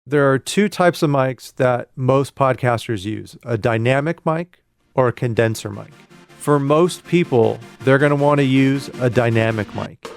There are two types of mics that most podcasters use, a dynamic mic or a condenser mic. For most people, they're going to want to use a dynamic mic.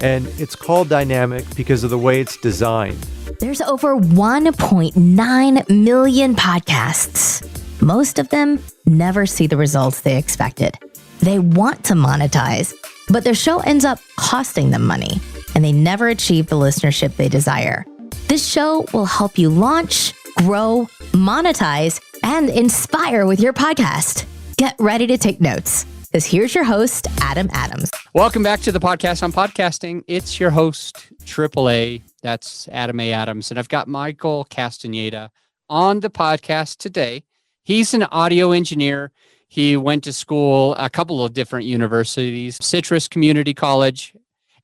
And it's called dynamic because of the way it's designed. There's over 1.9 million podcasts. Most of them never see the results they expected. They want to monetize, but their show ends up costing them money, and they never achieve the listenership they desire. This show will help you launch, grow, monetize, and inspire with your podcast. Get ready to take notes, because here's your host, Adam Adams. Welcome back to the podcast on podcasting. It's your host, AAA. That's Adam A. Adams. And I've got Michael Castañeda on the podcast today. He's an audio engineer. He went to school, a couple of different universities, Citrus Community College,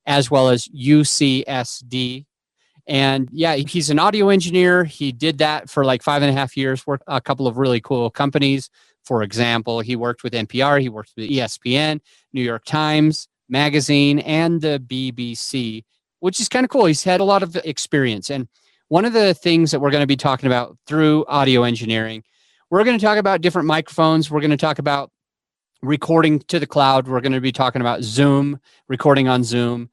as well as UCSD. And yeah, he's an audio engineer. He did that for like 5.5 years, worked a couple of really cool companies. For example, he worked with NPR, he worked with ESPN, New York Times Magazine, and the BBC, which is kind of cool. He's had a lot of experience. And one of the things that we're going to be talking about through audio engineering, we're going to talk about different microphones. We're going to talk about recording to the cloud. We're going to be talking about Zoom, recording on Zoom,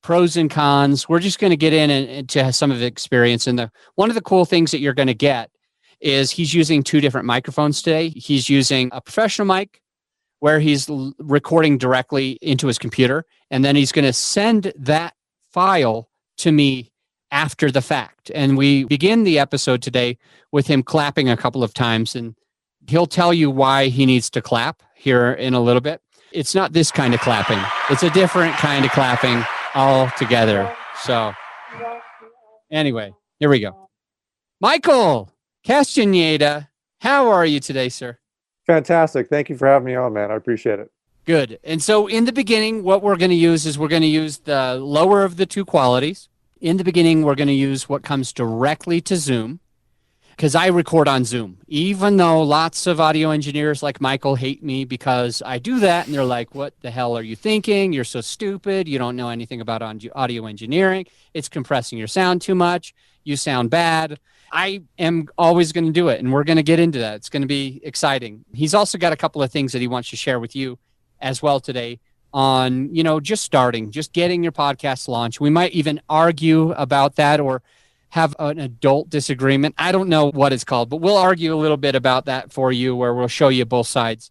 pros and cons. We're just going to get into some of the experience. And one of the cool things that you're going to get is he's using two different microphones today. He's using a professional mic where he's recording directly into his computer, and then he's going to send that file to me after the fact. And we begin the episode today with him clapping a couple of times, and he'll tell you why he needs to clap here in a little bit. It's not this kind of clapping. It's a different kind of clapping altogether. So anyway, here we go. Michael Castañeda, how are you today, sir? Fantastic. Thank you for having me on, man. I appreciate it. Good. And so in the beginning, what we're going to use is we're going to use the lower of the two qualities. In the beginning, we're going to use what comes directly to Zoom, because I record on Zoom, even though lots of audio engineers like Michael hate me because I do that. And they're like, what the hell are you thinking? You're so stupid. You don't know anything about audio engineering. It's compressing your sound too much. You sound bad. I am always going to do it, and we're going to get into that. It's going to be exciting. He's also got a couple of things that he wants to share with you as well today on, just getting your podcast launched. We might even argue about that or have an adult disagreement. I don't know what it's called, but we'll argue a little bit about that for you, where we'll show you both sides.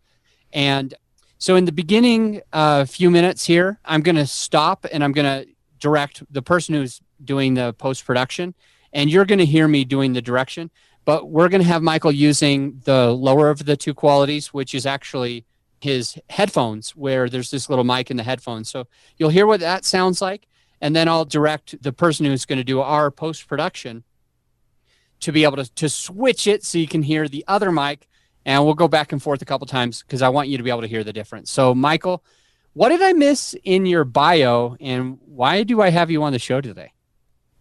And so in the beginning, a few minutes here, I'm going to stop and I'm going to direct the person who's doing the post-production, and you're going to hear me doing the direction, but we're going to have Michael using the lower of the two qualities, which is actually his headphones, where there's this little mic in the headphones. So you'll hear what that sounds like, and then I'll direct the person who's going to do our post-production to be able to switch it so you can hear the other mic, and we'll go back and forth a couple times because I want you to be able to hear the difference. So Michael, what did I miss in your bio, and why do I have you on the show today?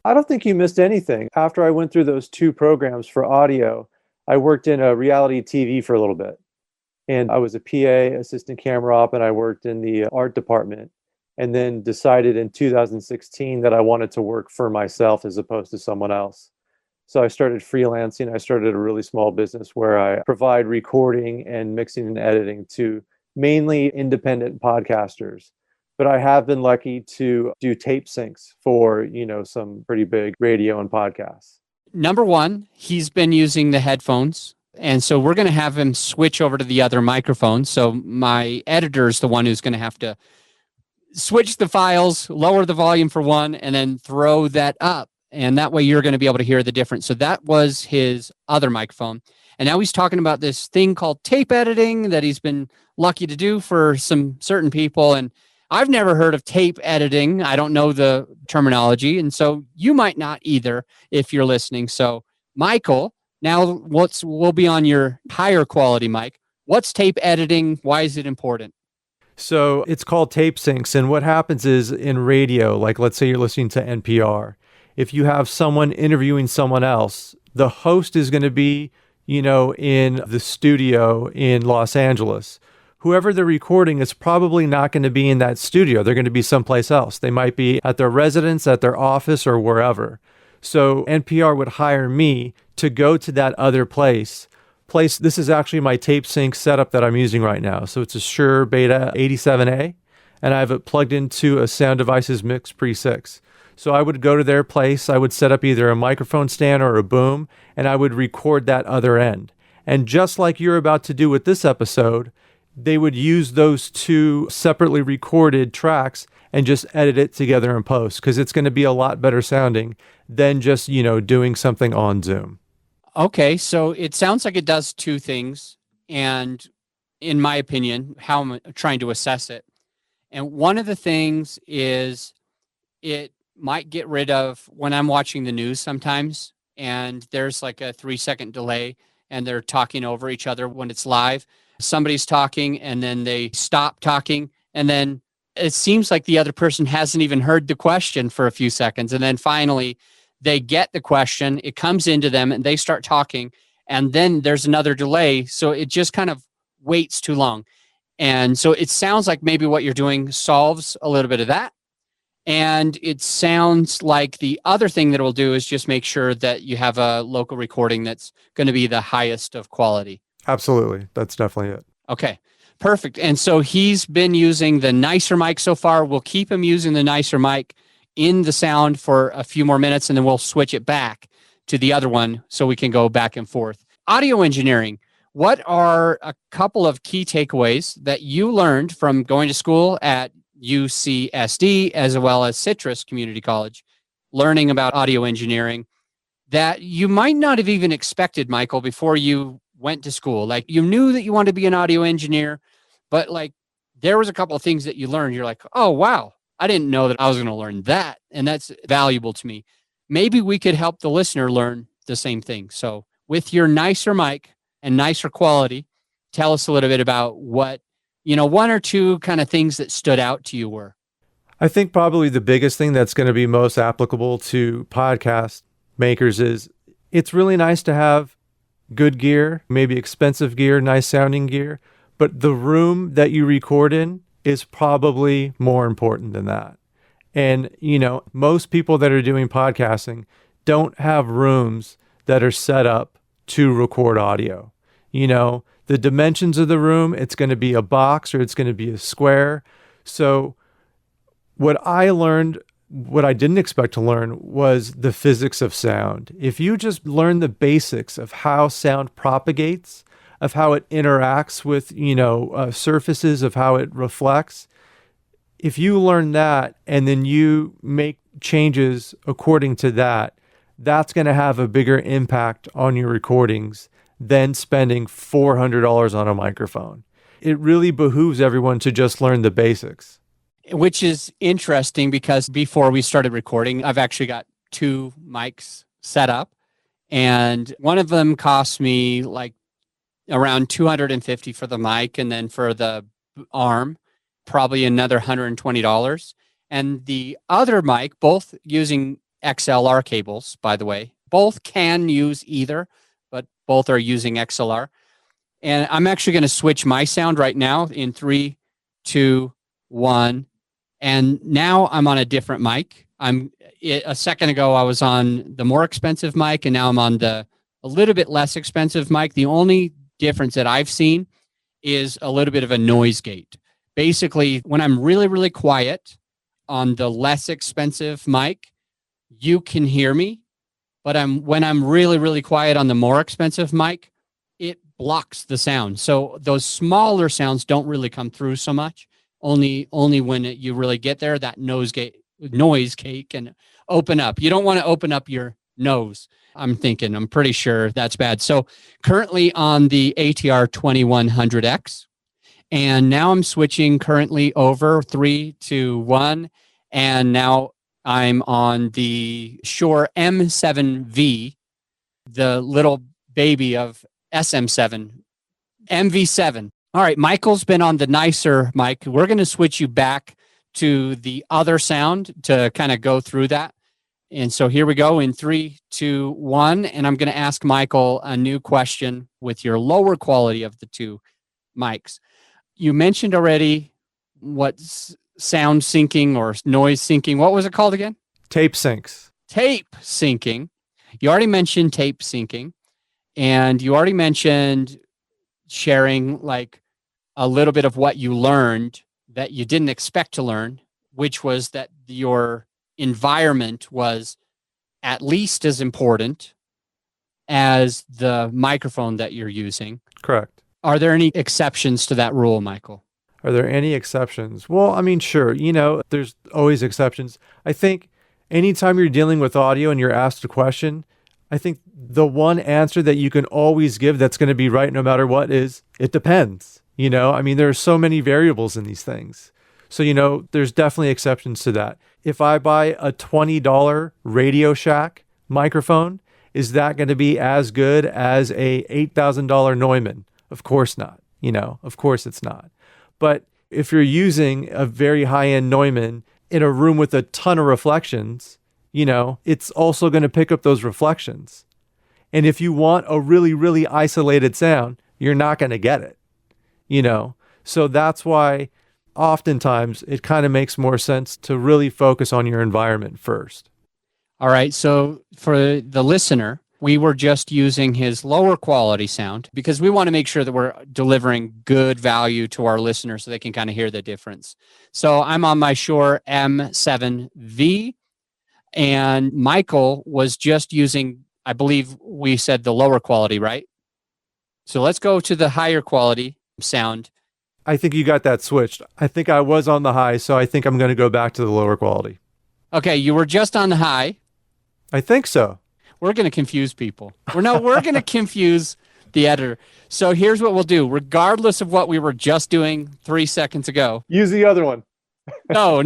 I don't think you missed anything. After I went through those two programs for audio, I worked in a reality TV for a little bit. And I was a PA, assistant camera op, and I worked in the art department. And then decided in 2016 that I wanted to work for myself as opposed to someone else. So I started freelancing. I started a really small business where I provide recording and mixing and editing to mainly independent podcasters. But I have been lucky to do tape syncs for, some pretty big radio and podcasts. Number one, he's been using the headphones. And so we're going to have him switch over to the other microphone. So my editor is the one who's going to have to switch the files, lower the volume for one, and then throw that up. And that way you're going to be able to hear the difference. So that was his other microphone. And now he's talking about this thing called tape editing that he's been lucky to do for some certain people. And I've never heard of tape editing. I don't know the terminology. And so you might not either if you're listening. So Michael, now we'll be on your higher quality mic. What's tape editing? Why is it important? So it's called tape syncs. And what happens is in radio, like let's say you're listening to NPR, if you have someone interviewing someone else, the host is going to be, in the studio in Los Angeles. Whoever they're recording is probably not going to be in that studio. They're going to be someplace else. They might be at their residence, at their office, or wherever. So NPR would hire me to go to that other place. This is actually my tape sync setup that I'm using right now. So it's a Shure Beta 87A, and I have it plugged into a Sound Devices Mix Pre 6. So I would go to their place, I would set up either a microphone stand or a boom, and I would record that other end. And just like you're about to do with this episode, they would use those two separately recorded tracks and just edit it together in post, because it's going to be a lot better sounding than just, doing something on Zoom. Okay, so it sounds like it does two things. And in my opinion, how I'm trying to assess it. And one of the things is it might get rid of when I'm watching the news sometimes, and there's like a 3-second delay and they're talking over each other when it's live. Somebody's talking and then they stop talking, and then it seems like the other person hasn't even heard the question for a few seconds. And then finally they get the question, it comes into them and they start talking, and then there's another delay. So it just kind of waits too long. And so it sounds like maybe what you're doing solves a little bit of that. And it sounds like the other thing that it will do is just make sure that you have a local recording that's going to be the highest of quality. Absolutely. That's definitely it. Okay, perfect. And so he's been using the nicer mic so far. We'll keep him using the nicer mic in the sound for a few more minutes, and then we'll switch it back to the other one so we can go back and forth. Audio engineering. What are a couple of key takeaways that you learned from going to school at UCSD as well as Citrus Community College, learning about audio engineering that you might not have even expected, Michael, before you went to school? Like, you knew that you wanted to be an audio engineer, but like there was a couple of things that you learned. You're like, oh, wow, I didn't know that I was going to learn that. And that's valuable to me. Maybe we could help the listener learn the same thing. So with your nicer mic and nicer quality, tell us a little bit about what, one or two kind of things that stood out to you were. I think probably the biggest thing that's going to be most applicable to podcast makers is it's really nice to have good gear, maybe expensive gear, nice sounding gear, but the room that you record in is probably more important than that. And, most people that are doing podcasting don't have rooms that are set up to record audio. The dimensions of the room, it's going to be a box or it's going to be a square. So what I learned, what I didn't expect to learn, was the physics of sound. If you just learn the basics of how sound propagates, of how it interacts with, surfaces, of how it reflects, if you learn that and then you make changes according to that, that's going to have a bigger impact on your recordings than spending $400 on a microphone. It really behooves everyone to just learn the basics. Which is interesting because before we started recording, I've actually got two mics set up, and one of them cost me like around $250 for the mic, and then for the arm, probably another $120. And the other mic, both using XLR cables, by the way, both can use either, but both are using XLR. And I'm actually going to switch my sound right now in 3, 2, 1. And now I'm on a different mic. A second ago, I was on the more expensive mic, and now I'm on a little bit less expensive mic. The only difference that I've seen is a little bit of a noise gate. Basically, when I'm really, really quiet on the less expensive mic, you can hear me. But when I'm really, really quiet on the more expensive mic, it blocks the sound. So those smaller sounds don't really come through so much. Only when you really get there, that noise gate can open up. You don't want to open up your nose. I'm pretty sure that's bad. So currently on the ATR 2100X, and now I'm switching currently over 3, 2, 1, and now I'm on the Shure M7V, the little baby of SM7, MV7. All right, Michael's been on the nicer mic. We're going to switch you back to the other sound to kind of go through that. And so here we go in 3, 2, 1. And I'm going to ask Michael a new question with your lower quality of the two mics. You mentioned already what sound syncing or noise syncing. What was it called again? Tape syncs. tape syncing. You already mentioned tape syncing, and you already mentioned sharing like a little bit of what you learned that you didn't expect to learn, which was that your environment was at least as important as the microphone that you're using. Correct. Are there any exceptions to that rule, Michael? Are there any exceptions? Well, I mean, sure, there's always exceptions. I think anytime you're dealing with audio and you're asked a question, I think the one answer that you can always give that's going to be right no matter what is, it depends. I mean, there are so many variables in these things. So, there's definitely exceptions to that. If I buy a $20 Radio Shack microphone, is that going to be as good as a $8,000 Neumann? Of course not. Of course it's not. But if you're using a very high-end Neumann in a room with a ton of reflections, it's also going to pick up those reflections. And if you want a really, really isolated sound, you're not going to get it. So that's why oftentimes it kind of makes more sense to really focus on your environment first. All right. So for the listener, we were just using his lower quality sound because we want to make sure that we're delivering good value to our listeners so they can kind of hear the difference. So I'm on my Shure M7V, and Michael was just using, I believe we said the lower quality, right? So let's go to the higher quality sound. I think you got that switched. I think I was on the high, so I think I'm going to go back to the lower quality. Okay, you were just on the high. I think so. We're going to confuse people. We're going to confuse the editor. So here's what we'll do. Regardless of what we were just doing 3 seconds ago. Use the other one. No.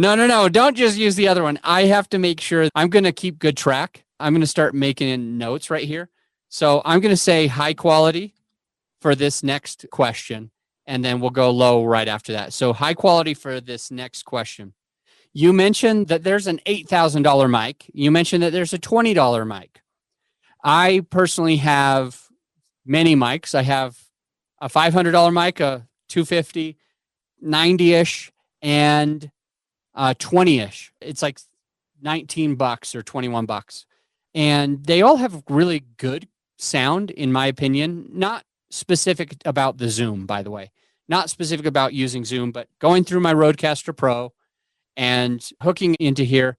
Don't just use the other one. I have to make sure I'm going to keep good track. I'm going to start making notes right here. So I'm going to say high quality for this next question, and then we'll go low right after that. So high quality for this next question. You mentioned that there's an $8,000 mic. You mentioned that there's a $20 mic. I personally have many mics. I have a $500 mic, a $250, $90-ish, and $20-ish. It's like $19 or $21. And they all have really good sound, in my opinion. Not specific about the Zoom, by the way. Not specific about using Zoom, but going through my Rodecaster Pro and hooking into here,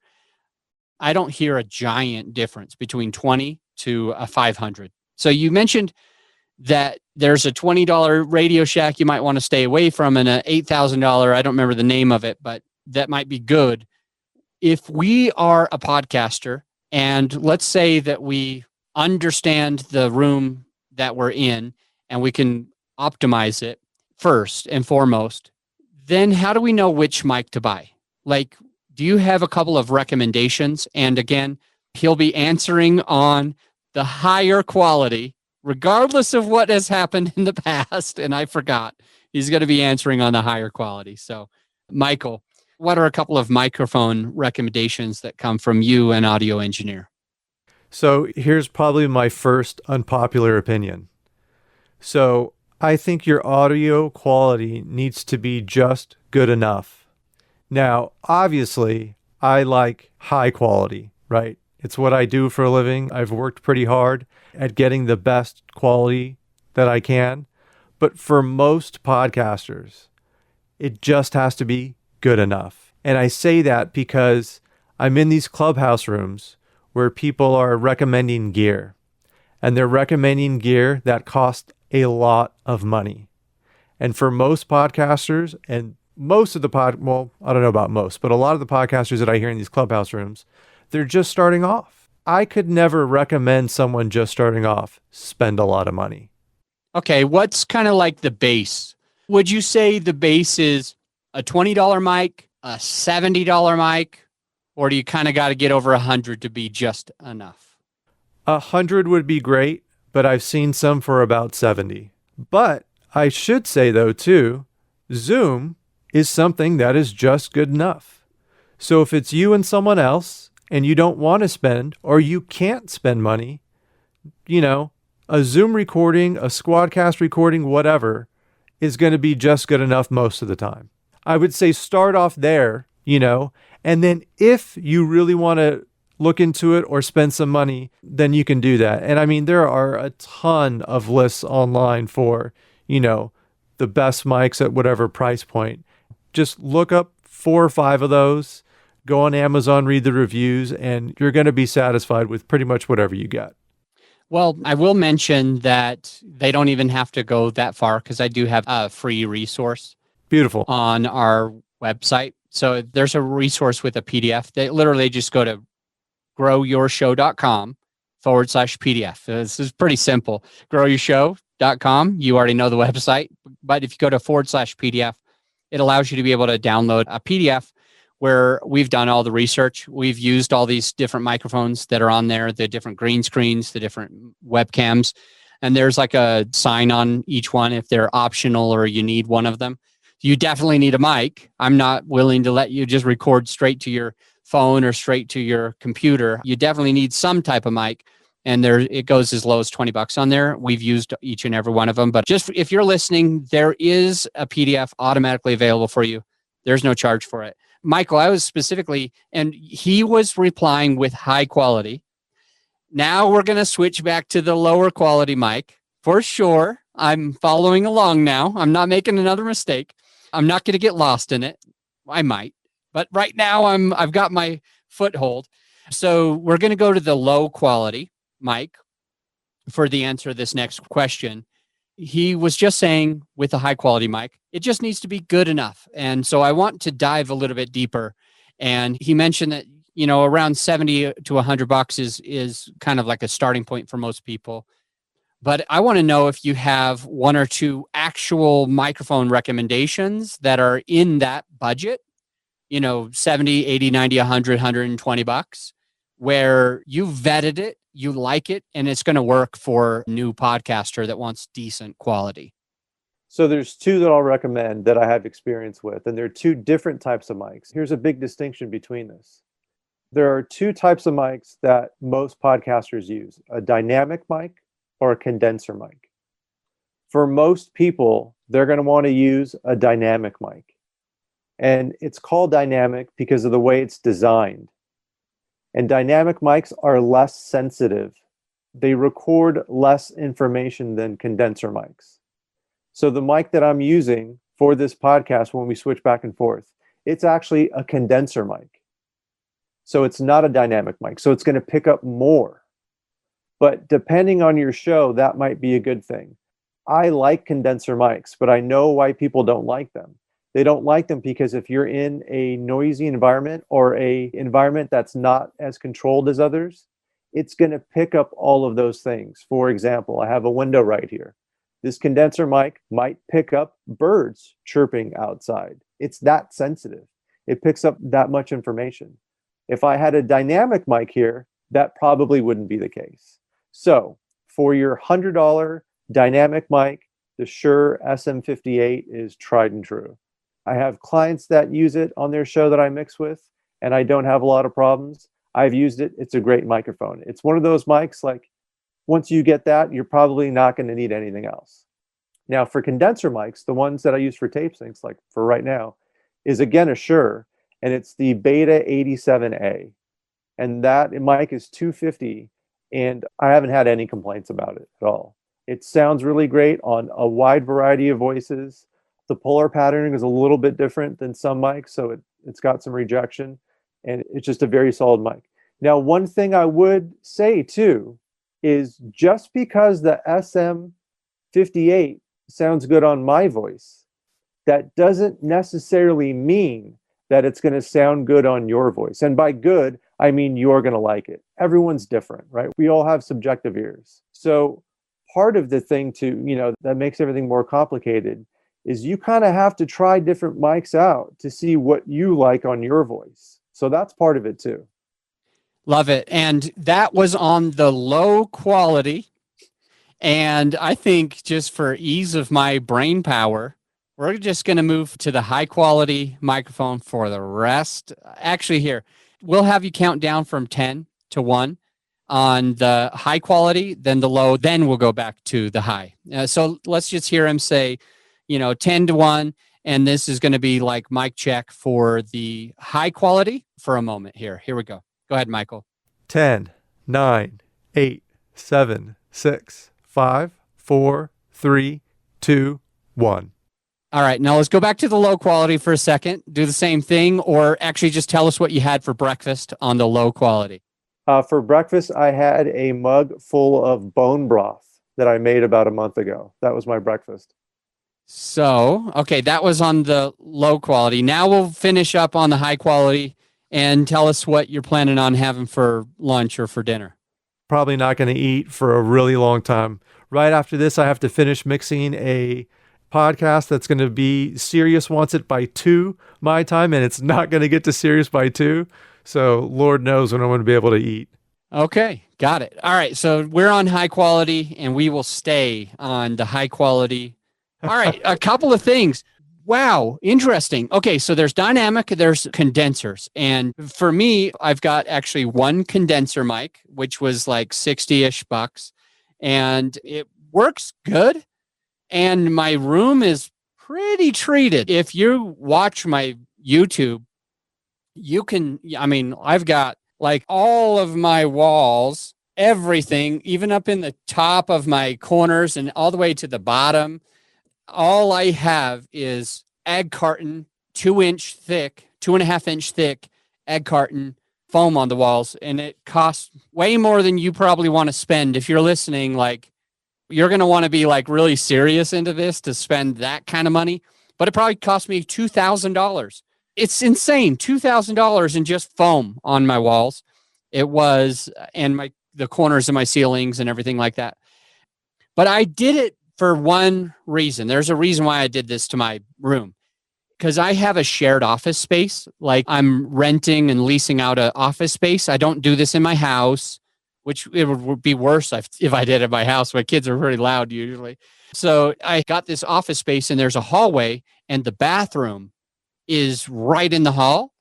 I don't hear a giant difference between 20 to a 500. So you mentioned that there's a $20 Radio Shack you might want to stay away from, and an $8,000, I don't remember the name of it, but that might be good. If we are a podcaster, and let's say that we understand the room that we're in, and we can optimize it first and foremost, then how do we know which mic to buy? Like, do you have a couple of recommendations? And again, he'll be answering on the higher quality, regardless of what has happened in the past. And I forgot, he's going to be answering on the higher quality. So, Michael, what are a couple of microphone recommendations that come from you, an audio engineer? So here's probably my first unpopular opinion. So I think your audio quality needs to be just good enough. Now, obviously, I like high quality, right? It's what I do for a living. I've worked pretty hard at getting the best quality that I can. But for most podcasters, it just has to be good enough. And I say that because I'm in these clubhouse rooms where people are recommending gear. And they're recommending gear that costs a lot of money. And for most podcasters, and most of the I don't know about most, but a lot of the podcasters that I hear in these clubhouse rooms, they're just starting off. I could never recommend someone just starting off spend a lot of money. Okay, what's kind of like the base? Would you say the base is a $20 mic, a $70 mic, or do you kind of got to get over 100 to be just enough? 100 would be great, but I've seen some for about 70. But I should say though too, Zoom is something that is just good enough. So if it's you and someone else and you don't want to spend or you can't spend money, a Zoom recording, a Squadcast recording, whatever, is going to be just good enough most of the time. I would say start off there, and then if you really want to look into it or spend some money, then you can do that. And I mean, there are a ton of lists online for, the best mics at whatever price point. Just look up 4 or 5 of those, go on Amazon, read the reviews, and you're going to be satisfied with pretty much whatever you get. Well, I will mention that they don't even have to go that far because I do have a free resource. Beautiful. On our website. So there's a resource with a PDF. They literally just go to growyourshow.com/PDF. This is pretty simple. Growyourshow.com. You already know the website. But if you go to /PDF, it allows you to be able to download a PDF where we've done all the research. We've used all these different microphones that are on there, the different green screens, the different webcams. And there's like a sign on each one if they're optional or you need one of them. You definitely need a mic. I'm not willing to let you just record straight to your phone or straight to your computer. You definitely need some type of mic. And it goes as low as $20 on there. We've used each and every one of them. But just if you're listening, there is a PDF automatically available for you. There's no charge for it. Michael, I was specifically, and he was replying with high quality. Now we're going to switch back to the lower quality mic for sure. I'm following along now. I'm not making another mistake. I'm not going to get lost in it. I might, but right now I've got my foothold. So we're going to go to the low quality mic for the answer to this next question. He was just saying with a high quality mic, it just needs to be good enough. And so I want to dive a little bit deeper. And he mentioned that, around $70 to $100 is kind of like a starting point for most people. But I want to know if you have 1 or 2 actual microphone recommendations that are in that budget, 70, 80, 90, 100, $120, where you vetted it, you like it, and it's going to work for a new podcaster that wants decent quality. So there's 2 that I'll recommend that I have experience with, and they're 2 different types of mics. Here's a big distinction between this. There are 2 types of mics that most podcasters use, a dynamic mic or a condenser mic. For most people, they're going to want to use a dynamic mic. And it's called dynamic because of the way it's designed. And dynamic mics are less sensitive. They record less information than condenser mics. So the mic that I'm using for this podcast, when we switch back and forth, it's actually a condenser mic. So it's not a dynamic mic. So it's going to pick up more. But depending on your show, that might be a good thing. I like condenser mics, but I know why people don't like them. They don't like them because if you're in a noisy environment or a environment that's not as controlled as others, it's going to pick up all of those things. For example, I have a window right here. This condenser mic might pick up birds chirping outside. It's that sensitive. It picks up that much information. If I had a dynamic mic here, that probably wouldn't be the case. So for your $100 dynamic mic, the Shure SM58 is tried and true. I have clients that use it on their show that I mix with, and I don't have a lot of problems. I've used it. It's a great microphone. It's one of those mics, like once you get that, you're probably not going to need anything else. Now for condenser mics, the ones that I use for tape syncs, like for right now, is again a Shure, and it's the Beta 87A. And that mic is $250. And I haven't had any complaints about it at all. It sounds really great on a wide variety of voices. The polar patterning is a little bit different than some mics, so it's got some rejection, and it's just a very solid mic. Now, one thing I would say too is just because the SM58 sounds good on my voice, that doesn't necessarily mean that it's going to sound good on your voice. And by good, I mean you're going to like it. Everyone's different, right? We all have subjective ears. So part of the thing that makes everything more complicated is you kind of have to try different mics out to see what you like on your voice. So that's part of it too. Love it. And that was on the low quality. And I think just for ease of my brain power, we're just going to move to the high quality microphone for the rest. Actually, here, we'll have you count down from 10 to 1 on the high quality, then the low, then we'll go back to the high. So let's just hear him say, 10 to 1. And this is going to be like mic check for the high quality for a moment here. Here we go. Go ahead, Michael. 10, 9, 8, 7, 6, 5, 4, 3, 2, 1. All right, now let's go back to the low quality for a second. Do the same thing, or actually just tell us what you had for breakfast on the low quality. For breakfast, I had a mug full of bone broth that I made about a month ago. That was my breakfast. So, okay, that was on the low quality. Now we'll finish up on the high quality and tell us what you're planning on having for lunch or for dinner. Probably not going to eat for a really long time. Right after this, I have to finish mixing a podcast that's going to be Sirius wants it by 2 my time, and it's not going to get to Sirius by 2. So Lord knows when I'm going to be able to eat. Okay, got it. All right, so we're on high quality, and we will stay on the high quality. All right, a couple of things. Wow, interesting. Okay, so there's dynamic, there's condensers. And for me, I've got actually one condenser mic, which was like 60-ish bucks, and it works good. And my room is pretty treated. If you watch my YouTube, you can, I mean, I've got like all of my walls, everything, even up in the top of my corners and all the way to the bottom. All I have is egg carton, 2-inch thick, 2.5-inch thick egg carton foam on the walls. And it costs way more than you probably want to spend. If you're listening, like, you're going to want to be like really serious into this to spend that kind of money. But it probably cost me $2,000. It's insane. $2,000 in just foam on my walls. It was, and the corners of my ceilings and everything like that. But I did it for one reason. There's a reason why I did this to my room. Because I have a shared office space. Like, I'm renting and leasing out an office space. I don't do this in my house, which it would be worse if I did it in my house. My kids are pretty loud usually. So I got this office space, and there's a hallway, and the bathroom is right in the hall.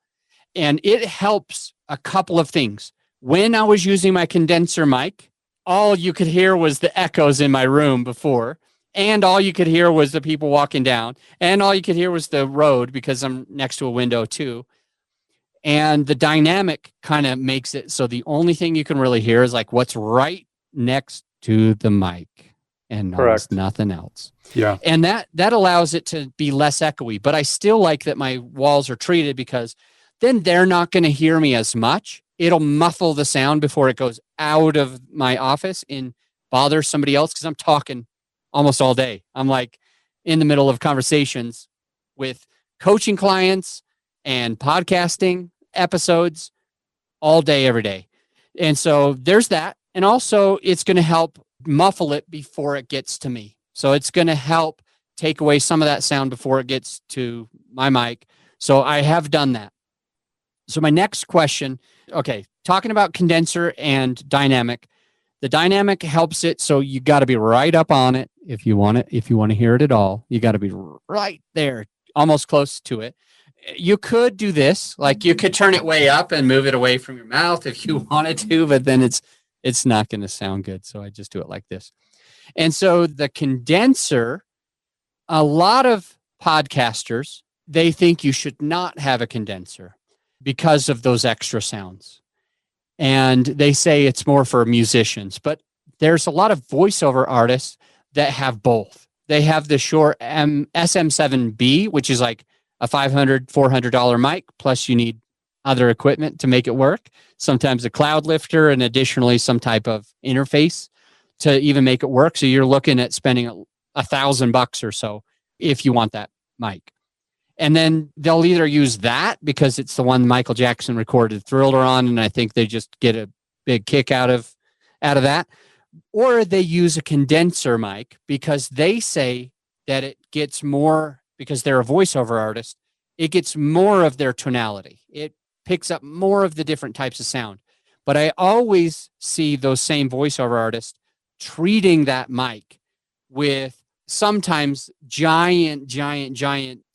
And it helps a couple of things. When I was using my condenser mic, all you could hear was the echoes in my room before. And all you could hear was the people walking down. And all you could hear was the road, because I'm next to a window too. And the dynamic kind of makes it so the only thing you can really hear is like what's right next to the mic, and nothing else. Yeah. And that allows it to be less echoey. But I still like that my walls are treated, because then they're not going to hear me as much. It'll muffle the sound before it goes out of my office and bothers somebody else, because I'm talking almost all day. I'm like in the middle of conversations with coaching clients and podcasting episodes all day, every day. And so there's that. And also it's going to help muffle it before it gets to me. So it's going to help take away some of that sound before it gets to my mic. So I have done that. So my next question, okay, talking about condenser and dynamic. The dynamic helps it, so you got to be right up on it if you want it. If you want to hear it at all, you got to be right there, almost close to it. You could do this, like you could turn it way up and move it away from your mouth if you wanted to, but then it's not going to sound good. So I just do it like this. And so the condenser, a lot of podcasters, they think you should not have a condenser because of those extra sounds. And they say it's more for musicians, but there's a lot of voiceover artists that have both. They have the Shure SM7B, which is like a $500, $400 mic, plus you need other equipment to make it work. Sometimes a cloud lifter, and additionally some type of interface to even make it work. So you're looking at spending $1,000 or so if you want that mic. And then they'll either use that because it's the one Michael Jackson recorded Thriller on, and I think they just get a big kick out of that. Or they use a condenser mic because they say that it gets more, because they're a voiceover artist, it gets more of their tonality. It picks up more of the different types of sound. But I always see those same voiceover artists treating that mic with sometimes giant,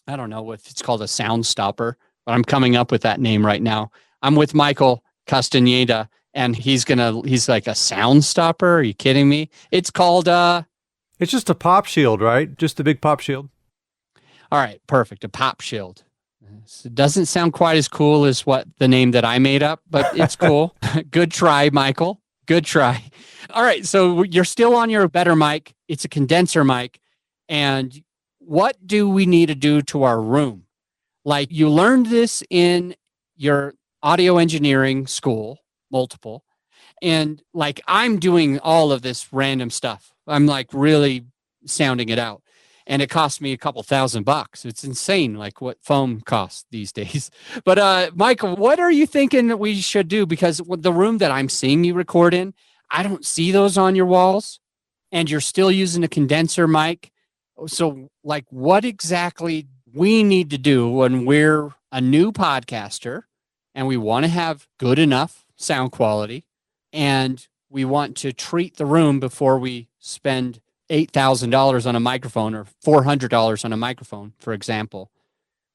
I don't know if it's called a sound stopper, but I'm coming up with that name right now. I'm with Michael Castañeda, and he's like a sound stopper. Are you kidding me? It's called it's just a pop shield, right? Just a big pop shield. All right, perfect. A pop shield. It doesn't sound quite as cool as what the name that I made up, but it's cool. Good try, Michael. Good try. All right. So you're still on your better mic. It's a condenser mic. And what do we need to do to our room? Like, you learned this in your audio engineering school, multiple. And like, I'm doing all of this random stuff. I'm like really sounding it out. And it cost me a couple $1,000. It's insane, like what foam costs these days. But Michael, what are you thinking that we should do? Because the room that I'm seeing you record in, I don't see those on your walls, and you're still using a condenser mic. So like, what exactly we need to do when we're a new podcaster and we want to have good enough sound quality, and we want to treat the room before we spend $8,000 on a microphone or $400 on a microphone, for example.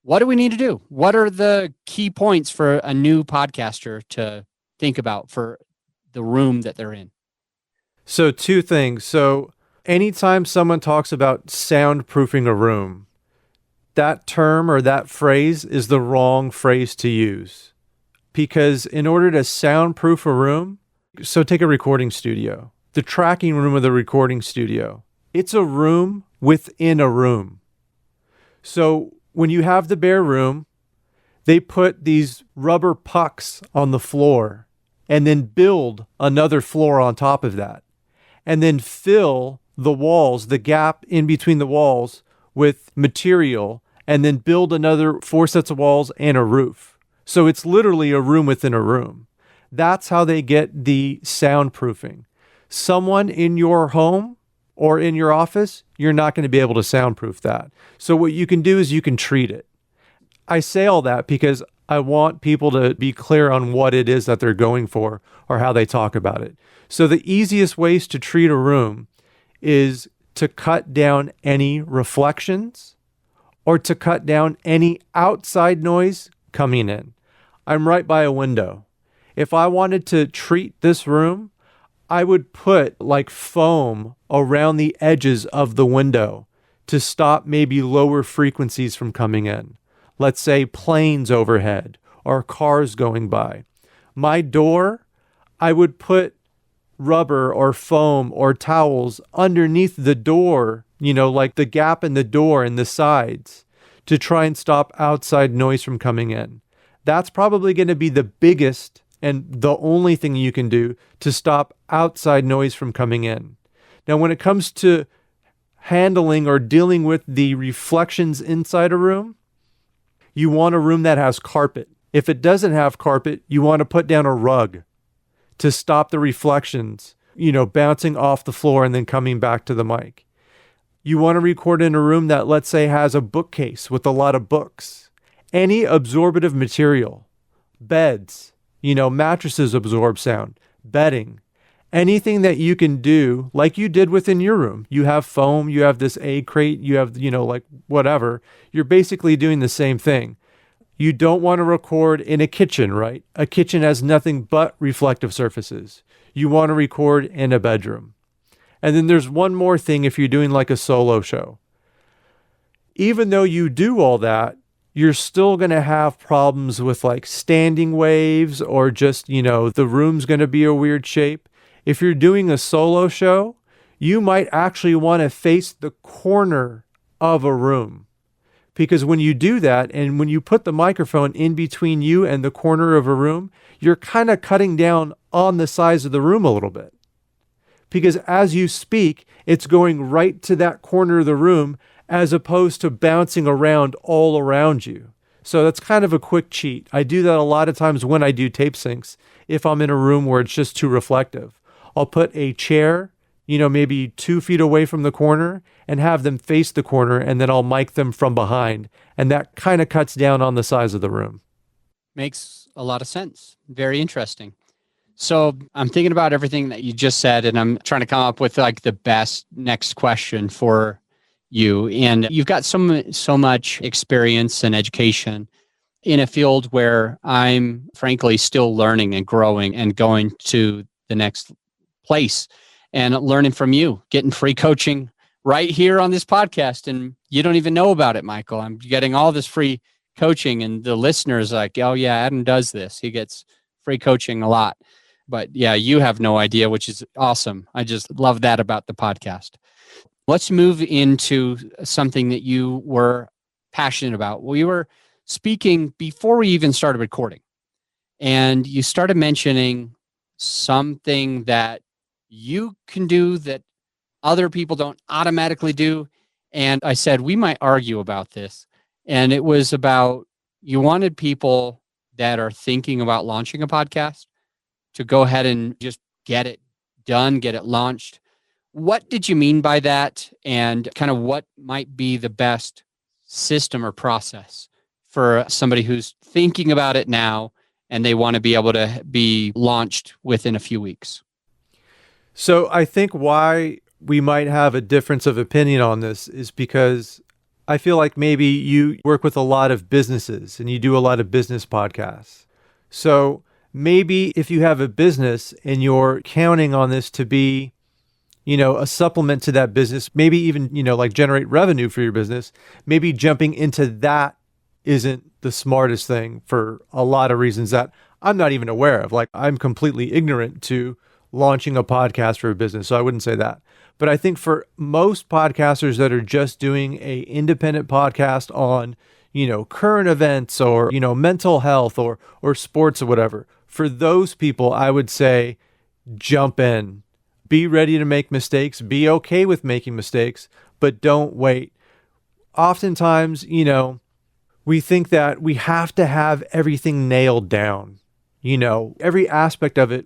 What do we need to do? What are the key points for a new podcaster to think about for the room that they're in? So 2 things. So anytime someone talks about soundproofing a room, that term or that phrase is the wrong phrase to use. Because in order to soundproof a room, so take a recording studio. The tracking room of the recording studio. It's a room within a room. So when you have the bare room, they put these rubber pucks on the floor and then build another floor on top of that. And then fill the walls, the gap in between the walls, with material, and then build another 4 sets of walls and a roof. So it's literally a room within a room. That's how they get the soundproofing. Someone in your home or in your office, you're not going to be able to soundproof that. So what you can do is you can treat it. I say all that because I want people to be clear on what it is that they're going for or how they talk about it. So the easiest ways to treat a room is to cut down any reflections or to cut down any outside noise coming in. I'm right by a window. If I wanted to treat this room, I would put like foam around the edges of the window to stop maybe lower frequencies from coming in. Let's say planes overhead or cars going by. My door, I would put rubber or foam or towels underneath the door, like the gap in the door and the sides, to try and stop outside noise from coming in. That's probably going to be the biggest and the only thing you can do to stop outside noise from coming in. Now, when it comes to handling or dealing with the reflections inside a room, you want a room that has carpet. If it doesn't have carpet, you want to put down a rug to stop the reflections, bouncing off the floor and then coming back to the mic. You want to record in a room that, let's say, has a bookcase with a lot of books. Any absorptive material, beds, mattresses absorb sound, bedding, anything that you can do like you did within your room. You have foam, you have this egg crate, you have, like whatever. You're basically doing the same thing. You don't want to record in a kitchen, right? A kitchen has nothing but reflective surfaces. You want to record in a bedroom. And then there's one more thing if you're doing like a solo show. Even though you do all that, you're still going to have problems with like standing waves or just, the room's going to be a weird shape. If you're doing a solo show, you might actually want to face the corner of a room. Because when you do that, and when you put the microphone in between you and the corner of a room, you're kind of cutting down on the size of the room a little bit. Because as you speak, it's going right to that corner of the room as opposed to bouncing around all around you. So that's kind of a quick cheat. I do that a lot of times when I do tape syncs, if I'm in a room where it's just too reflective. I'll put a chair, maybe 2 feet away from the corner and have them face the corner, and then I'll mic them from behind. And that kind of cuts down on the size of the room. Makes a lot of sense. Very interesting. So I'm thinking about everything that you just said, and I'm trying to come up with like the best next question for you. And you've got so much experience and education in a field where I'm frankly still learning and growing and going to the next place and learning from you, getting free coaching right here on this podcast. And you don't even know about it, Michael. I'm getting all this free coaching, and the listeners like, oh yeah, Adam does this. He gets free coaching a lot. But yeah, you have no idea, which is awesome. I just love that about the podcast. Let's move into something that you were passionate about. We were speaking before we even started recording, and you started mentioning something that you can do that other people don't automatically do. And I said, we might argue about this. And it was about, you wanted people that are thinking about launching a podcast to go ahead and just get it done, get it launched. What did you mean by that? And kind of what might be the best system or process for somebody who's thinking about it now and they want to be able to be launched within a few weeks? So I think why we might have a difference of opinion on this is because I feel like maybe you work with a lot of businesses and you do a lot of business podcasts. So maybe if you have a business and you're counting on this to be, a supplement to that business, maybe even, like generate revenue for your business, maybe jumping into that isn't the smartest thing for a lot of reasons that I'm not even aware of. Like, I'm completely ignorant to launching a podcast for a business, so I wouldn't say that. But I think for most podcasters that are just doing a independent podcast on, current events or, mental health or sports or whatever, for those people, I would say jump in. Be ready to make mistakes. Be okay with making mistakes, but don't wait. Oftentimes, we think that we have to have everything nailed down. Every aspect of it,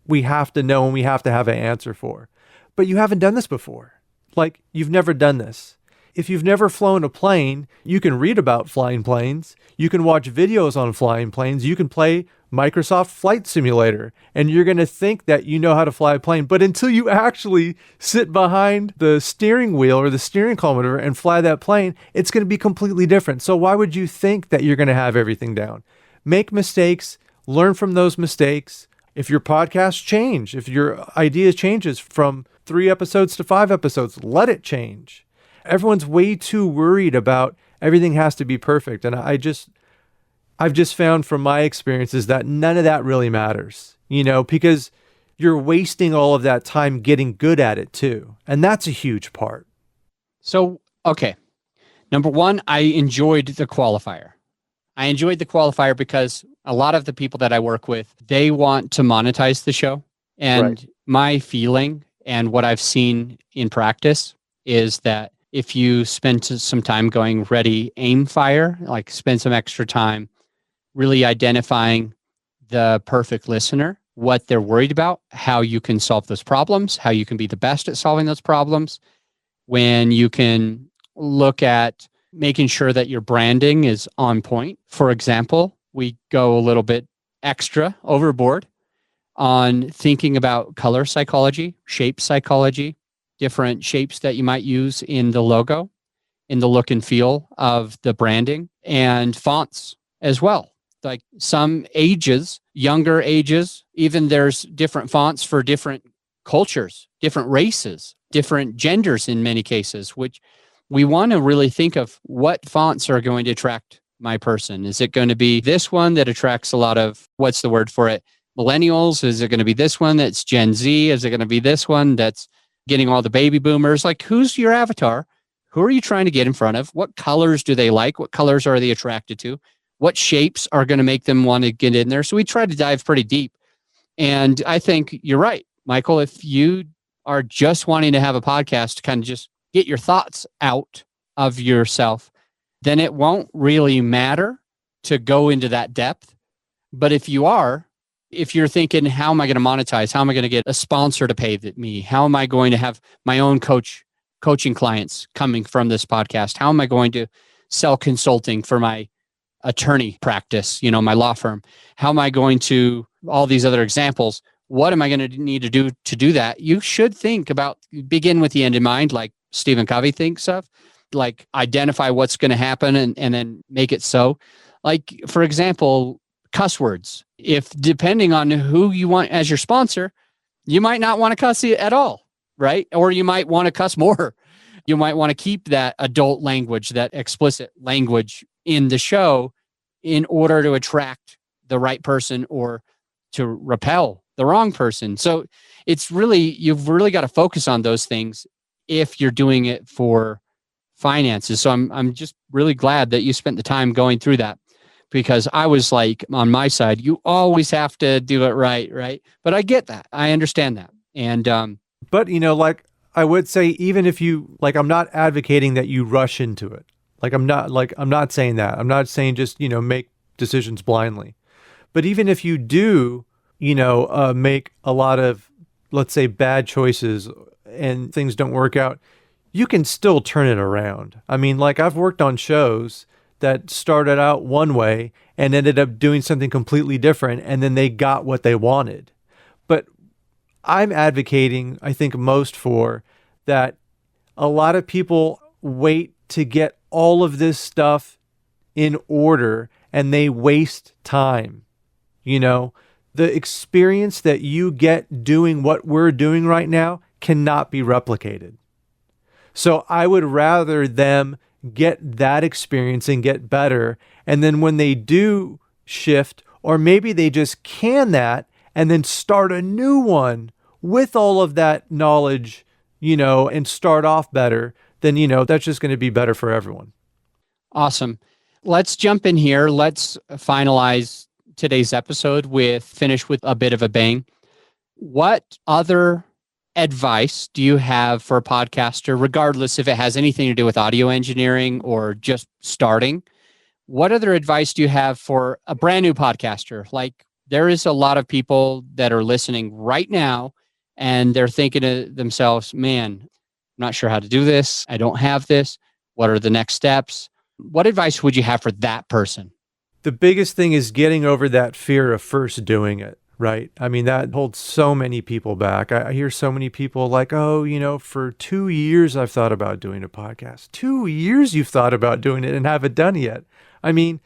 we have to know and we have to have an answer for. But you haven't done this before. Like, you've never done this. If you've never flown a plane, you can read about flying planes. You can watch videos on flying planes. You can play Microsoft Flight Simulator, and you're going to think that you know how to fly a plane. But until you actually sit behind the steering wheel or the steering column or whatever and fly that plane, it's going to be completely different. So why would you think that you're going to have everything down? Make mistakes, learn from those mistakes. If your podcasts change, if your idea changes from 3 episodes to 5 episodes, let it change. Everyone's way too worried about everything has to be perfect. And I've just found from my experiences that none of that really matters, because you're wasting all of that time getting good at it too. And that's a huge part. So, okay. Number one, I enjoyed the qualifier. I enjoyed the qualifier because a lot of the people that I work with, they want to monetize the show. And right. My feeling and what I've seen in practice is that if you spend some time going ready, aim, fire, like spend some extra time really identifying the perfect listener, what they're worried about, how you can solve those problems, how you can be the best at solving those problems, when you can look at making sure that your branding is on point. For example, we go a little bit extra overboard on thinking about color psychology, shape psychology, different shapes that you might use in the logo, in the look and feel of the branding, and fonts as well. Like some ages, younger ages, even there's different fonts for different cultures, different races, different genders in many cases, which we want to really think of what fonts are going to attract my person. Is it going to be this one that attracts a lot of, what's the word for it, millennials? Is it going to be this one that's Gen Z? Is it going to be this one that's getting all the baby boomers? Like, who's your avatar? Who are you trying to get in front of? What colors do they like? What colors are they attracted to? What shapes are going to make them want to get in there? So we try to dive pretty deep. And I think you're right, Michael. If you are just wanting to have a podcast to kind of just get your thoughts out of yourself, then it won't really matter to go into that depth. But if you're thinking, how am I going to monetize? How am I going to get a sponsor to pay me? How am I going to have my own coaching clients coming from this podcast? How am I going to sell consulting for my attorney practice, my law firm? How am I going to, all these other examples, what am I going to need to do that? You should think about, begin with the end in mind, like Stephen Covey thinks of, like identify what's going to happen and then make it so. Like, for example, cuss words. If depending on who you want as your sponsor, you might not want to cuss at all, right? Or you might want to cuss more. You might want to keep that adult language, that explicit language in the show, in order to attract the right person or to repel the wrong person. So it's really, you've really got to focus on those things if you're doing it for finances. So I'm just really glad that you spent the time going through that, because I was like, on my side, you always have to do it right? But I get that. I understand that. And but like I would say, even if you I'm not advocating that you rush into it. I'm not saying that. I'm not saying just, make decisions blindly. But even if you do, make a lot of, let's say, bad choices and things don't work out, you can still turn it around. I mean, I've worked on shows that started out one way and ended up doing something completely different, and then they got what they wanted. But I'm advocating, I think most for, that a lot of people wait to get all of this stuff in order and they waste time. The experience that you get doing what we're doing right now cannot be replicated. So I would rather them get that experience and get better. And then when they do shift, or maybe they just can that and then start a new one with all of that knowledge, and start off better, then, that's just going to be better for everyone. Awesome. Let's jump in here. Let's finalize today's episode finish with a bit of a bang. What other advice do you have for a podcaster, regardless if it has anything to do with audio engineering or just starting? What other advice do you have for a brand new podcaster? There is a lot of people that are listening right now and they're thinking to themselves, man, I'm not sure how to do this. I don't have this. What are the next steps? What advice would you have for that person? The biggest thing is getting over that fear of first doing it, right? I mean, that holds so many people back. I hear so many people for 2 years I've thought about doing a podcast. 2 years you've thought about doing it and haven't done it yet. I mean,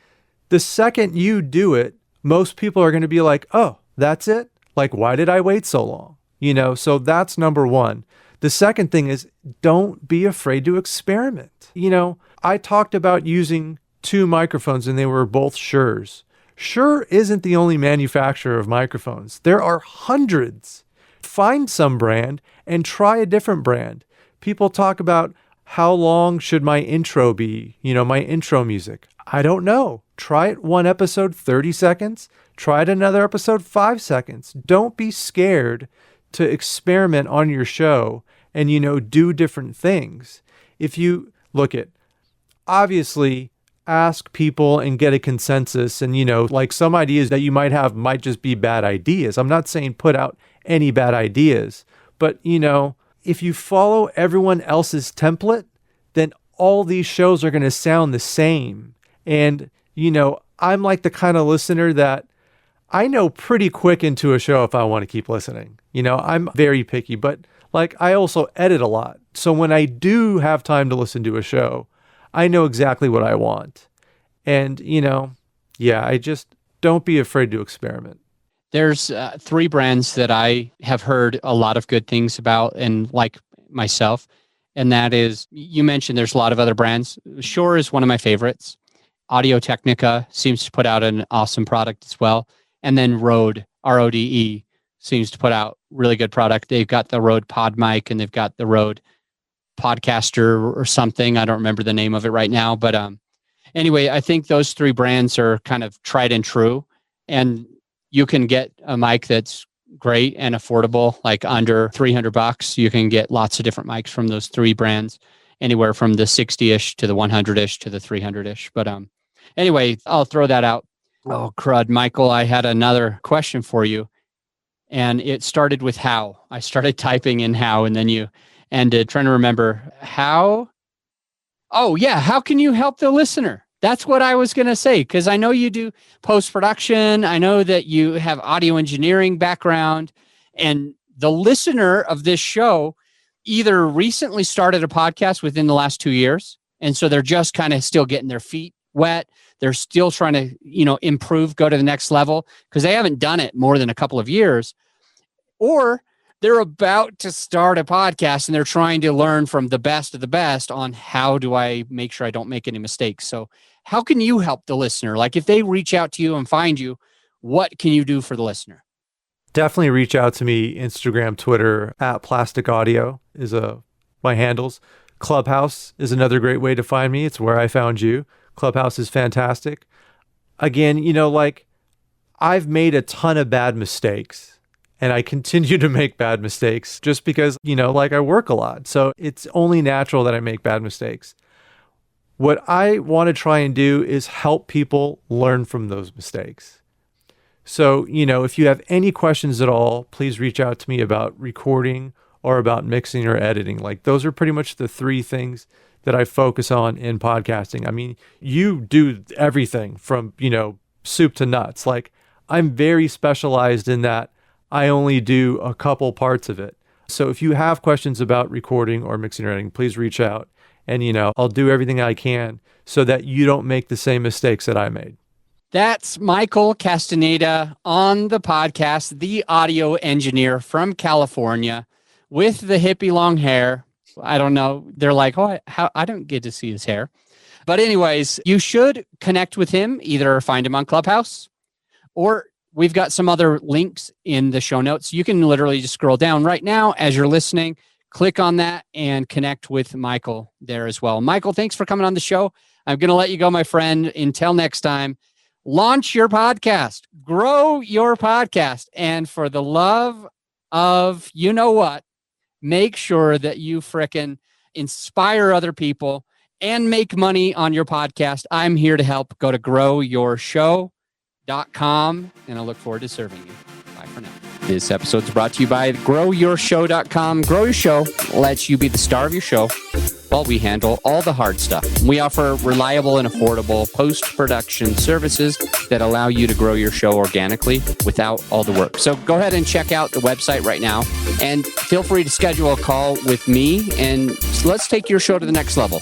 the second you do it, most people are going to be like, oh, that's it? Why did I wait so long? So that's number one. The second thing is, don't be afraid to experiment. I talked about using 2 microphones and they were both Shures. Shure isn't the only manufacturer of microphones. There are hundreds. Find some brand and try a different brand. People talk about, how long should my intro be? My intro music. I don't know. Try it one episode, 30 seconds. Try it another episode, 5 seconds. Don't be scared to experiment on your show and, do different things. If you look at, obviously, ask people and get a consensus, and some ideas that you might have might just be bad ideas. I'm not saying put out any bad ideas, but if you follow everyone else's template, then all these shows are going to sound the same. And I'm the kind of listener that I know pretty quick into a show if I want to keep listening. I'm very picky, but I also edit a lot. So when I do have time to listen to a show, I know exactly what I want. And, I just don't be afraid to experiment. There's 3 brands that I have heard a lot of good things about, and like myself. And that is, you mentioned there's a lot of other brands. Shure is one of my favorites. Audio-Technica seems to put out an awesome product as well. And then Rode, RODE, seems to put out really good product. They've got the Rode Pod Mic and they've got the Rode Podcaster or something. I don't remember the name of it right now. But anyway, I think those 3 brands are kind of tried and true. And you can get a mic that's great and affordable, under $300. You can get lots of different mics from those 3 brands, anywhere from the 60-ish to the 100-ish to the 300-ish. But anyway, I'll throw that out. Oh, crud. Michael, I had another question for you. And it started with how. I started typing in how, and then you ended trying to remember how. Oh, yeah. How can you help the listener? That's what I was going to say, because I know you do post-production. I know that you have audio engineering background, and the listener of this show either recently started a podcast within the last 2 years, and so they're just kind of still getting their feet wet. They're still trying to, improve, go to the next level, because they haven't done it more than a couple of years. Or they're about to start a podcast and they're trying to learn from the best of the best on how do I make sure I don't make any mistakes. So how can you help the listener? Like if they reach out to you and find you, what can you do for the listener? Definitely reach out to me. Instagram, Twitter, @PlasticAudio is my handles. Clubhouse is another great way to find me. It's where I found you. Clubhouse is fantastic. Again, like I've made a ton of bad mistakes and I continue to make bad mistakes just because, like I work a lot. So it's only natural that I make bad mistakes. What I want to try and do is help people learn from those mistakes. So, if you have any questions at all, please reach out to me about recording or about mixing or editing. Like those are pretty much the three things that I focus on in podcasting. I mean, you do everything from, soup to nuts. Like I'm very specialized in that I only do a couple parts of it. So if you have questions about recording or mixing or editing, please reach out and, I'll do everything I can so that you don't make the same mistakes that I made. That's Michael Castañeda on the podcast, the audio engineer from California with the hippie long hair. I don't know. They're like, I don't get to see his hair. But anyways, you should connect with him, either find him on Clubhouse or we've got some other links in the show notes. You can literally just scroll down right now as you're listening, click on that and connect with Michael there as well. Michael, thanks for coming on the show. I'm going to let you go, my friend. Until next time. Launch your podcast, grow your podcast, and for the love of what, make sure that you frickin' inspire other people and make money on your podcast. I'm here to help. Go to growyourshow.com, and I look forward to serving you. Bye for now. This episode is brought to you by growyourshow.com. Grow Your Show lets you be the star of your show while we handle all the hard stuff. We offer reliable and affordable post-production services that allow you to grow your show organically without all the work. So go ahead and check out the website right now and feel free to schedule a call with me and let's take your show to the next level.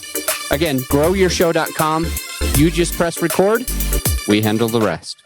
Again, growyourshow.com. You just press record. We handle the rest.